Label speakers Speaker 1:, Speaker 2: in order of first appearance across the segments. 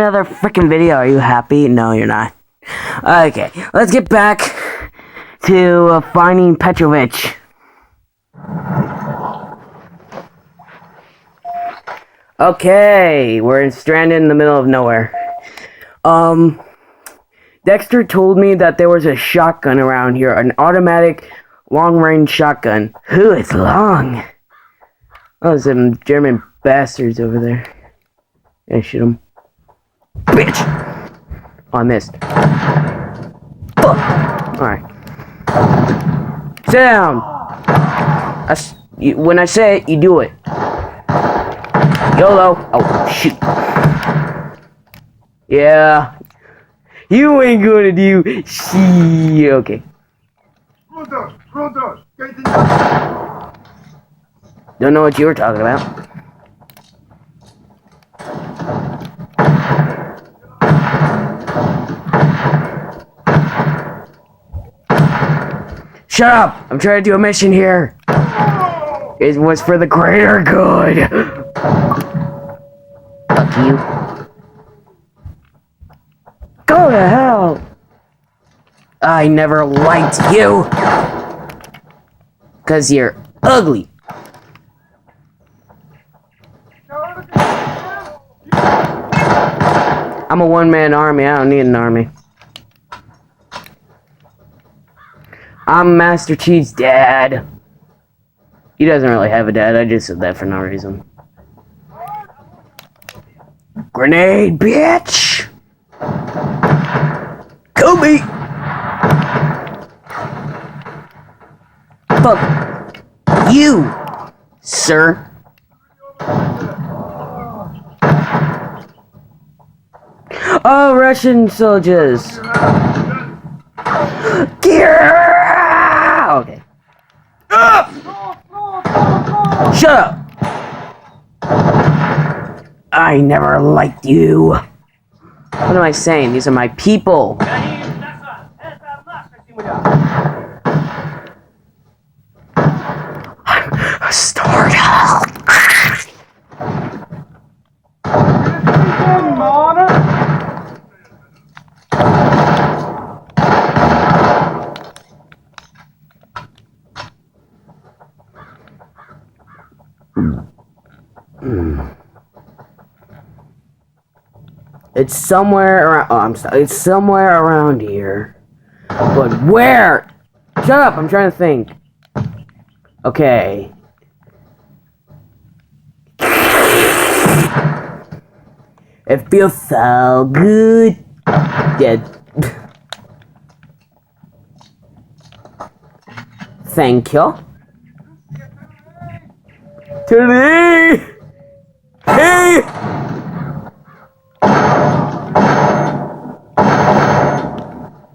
Speaker 1: another freaking video. Are you happy? No, you're not. Okay, let's get back to finding Petrovich. Okay, we're stranded in the middle of nowhere. Dexter told me that there was a shotgun around here, an automatic long-range shotgun. Ooh, it's long. Oh, some German bastards over there. Yeah, shoot them. Bitch! Oh, I missed. Fuck! Alright. Sit down! When I say it, you do it. YOLO! Oh, shoot. Yeah. You ain't gonna do shit. Okay. Don't know what you were talking about. Shut up! I'm trying to do a mission here. It was for the greater good. Fuck you. Go to hell! I never liked you! 'Cause you're ugly. I'm a one-man army, I don't need an army. I'm Master Chief's dad. He doesn't really have a dad, I just said that for no reason. Grenade, bitch! Kobe! Fuck you, sir. Oh, Russian soldiers. Okay. Shut up. I never liked you. What am I saying? These are my people. I'm startled. It's somewhere around. Oh, I'm sorry. It's somewhere around here. But where? Shut up! I'm trying to think. Okay. It feels so good. Yeah. Thank you. Today. Hey.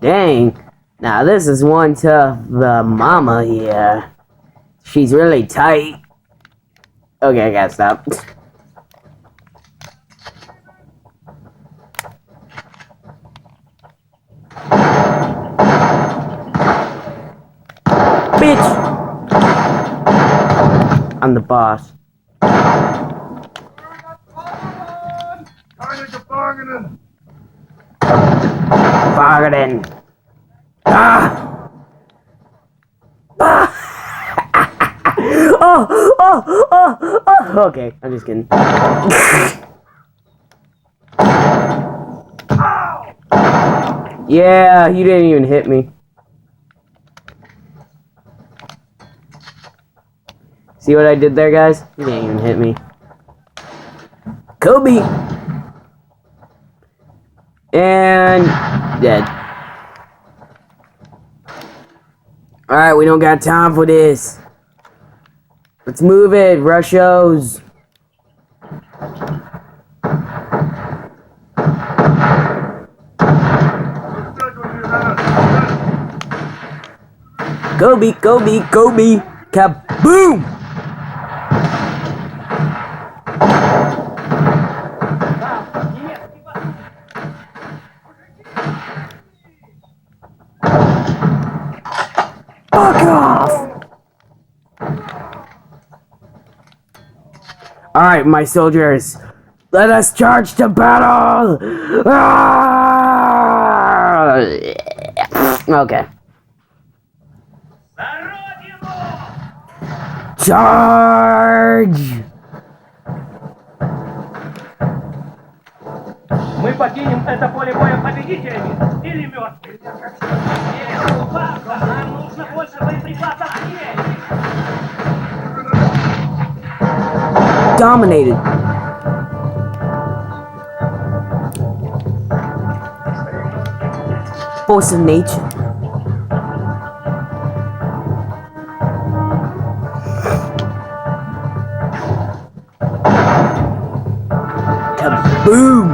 Speaker 1: Dang. Now this is one tough mama here. She's really tight. Okay, I gotta stop. Bitch! I'm the boss. Bargain. Ah! Ah! Oh! Okay, I'm just kidding. Yeah, you didn't even hit me. See what I did there, guys? You didn't even hit me. Kobe! And dead. Alright, we don't got time for this. Let's move it, Russios. Kobe, Kobe, Kobe. Kaboom! Fuck off! Alright, my soldiers. Let us charge to battle! Ah! Okay. Charge!
Speaker 2: Мы покинем это поле боя победителями или мертвыми. Нам нужно больше боеприпасов.
Speaker 1: Dominated. Force of nature. Kaboom!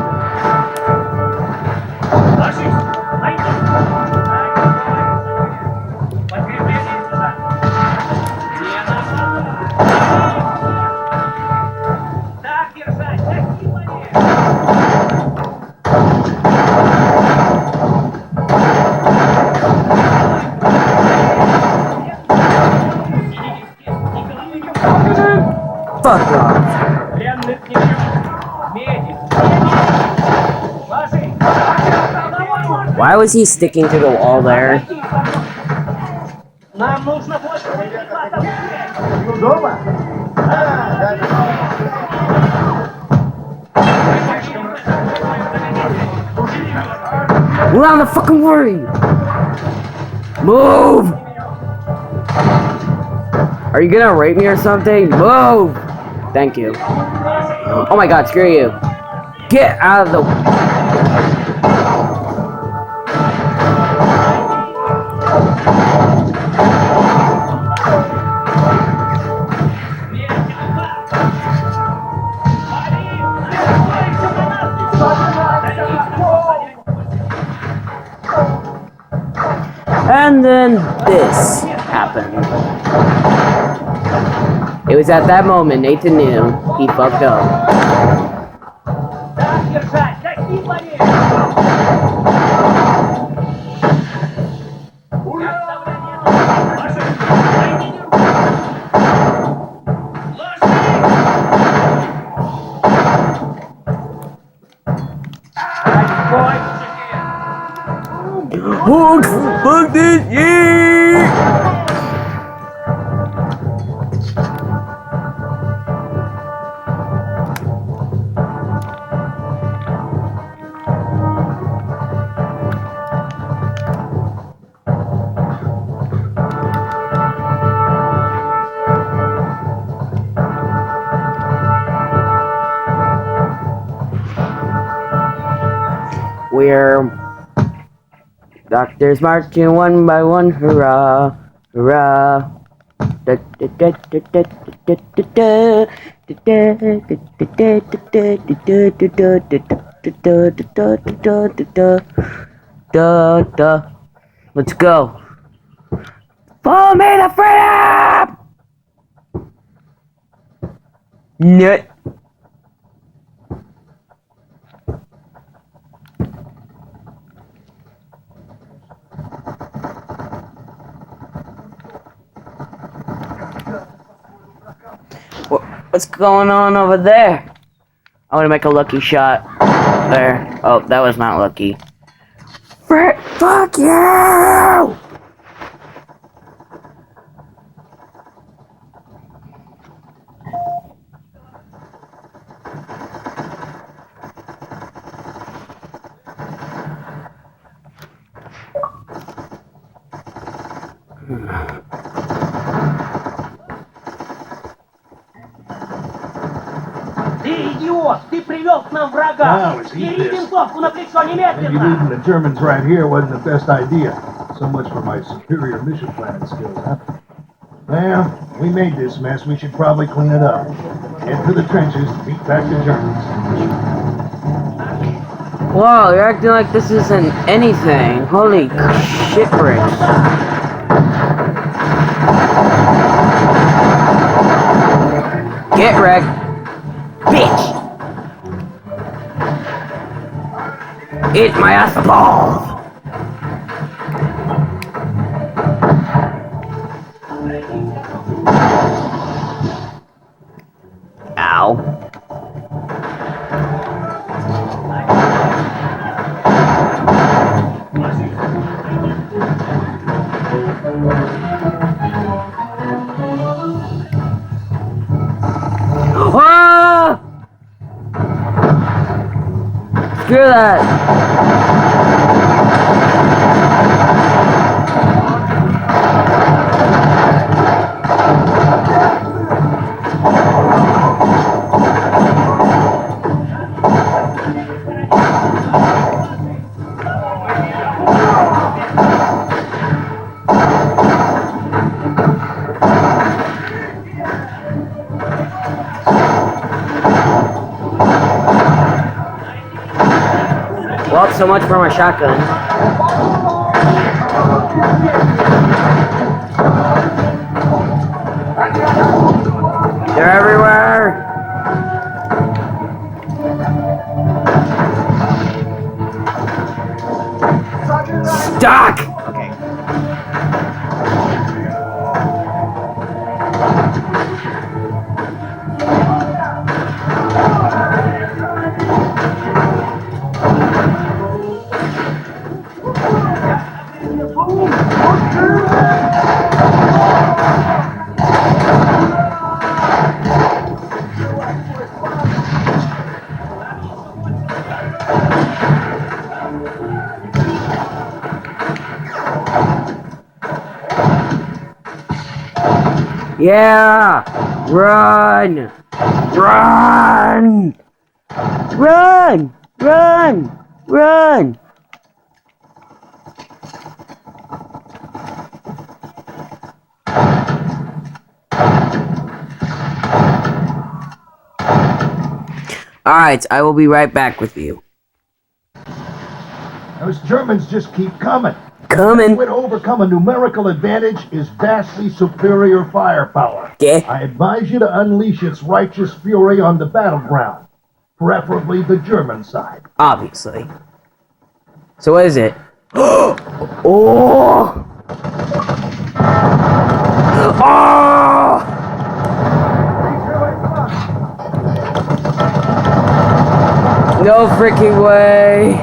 Speaker 1: Fuck off. Why was he sticking to the wall there? We're on the fucking worry! Move! Are you gonna rape me or something? Move! Thank you. Oh my god, screw you. Get out of the... And then this happened. It was at that moment Nathan knew he fucked up. Oh, fuck this shit! We're doctors marching one by one, hurrah, hurrah. Da, da, da, da, da, da, da, da, da. Let's go. Follow me to freedom! Nut. What's going on over there? I want to make a lucky shot. There. Oh, that was not lucky. Fuck you!
Speaker 2: Ты идиот! Ты привел к нам врага! Бери винтовку на плечо немедленно!
Speaker 3: Maybe leaving the Germans right here wasn't the best idea. So much for my superior mission planning skills, huh? Well, we made this mess. We should probably clean it up. Head to the trenches, beat back the Germans.
Speaker 1: Whoa, you're acting like this isn't anything. Holy shit bricks. Get wrecked. Bitch! Eat my ass balls! Ow. Screw that. Well, so much for my shotgun. They're everywhere. Stuck. Okay. Yeah! Run! Run! Run! Run! Run! Alright, I will be right back with you.
Speaker 3: Those Germans just keep coming.
Speaker 1: Coming.
Speaker 3: The way to overcome a numerical advantage is vastly superior firepower.
Speaker 1: Okay.
Speaker 3: I advise you to unleash its righteous fury on the battleground, preferably the German side.
Speaker 1: Obviously. So what is it? Oh! Oh! No freaking way!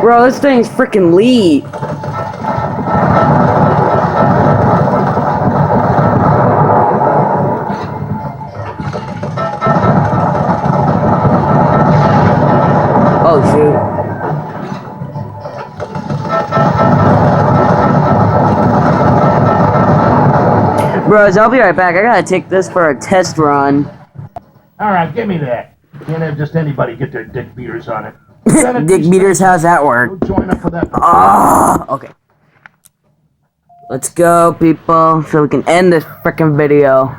Speaker 1: Bro, this thing's freaking lead. Oh shoot. Bros, I'll be right back. I gotta take this for a test run.
Speaker 3: Alright, give me that. Can't have just anybody get their dick beaters on it.
Speaker 1: Dick beaters, how's that work?
Speaker 3: Go join up for that.
Speaker 1: Okay. Let's go, people, so we can end this frickin' video.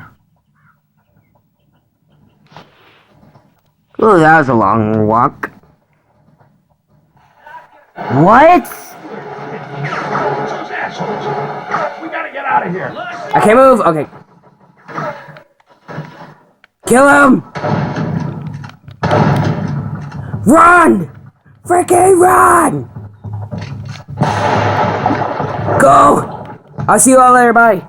Speaker 1: Ooh, that was a long walk. What?
Speaker 3: Those assholes. We gotta get out of here.
Speaker 1: I can't move. Okay. Kill him! Run! Freaking run! Go! I'll see you all later. Bye.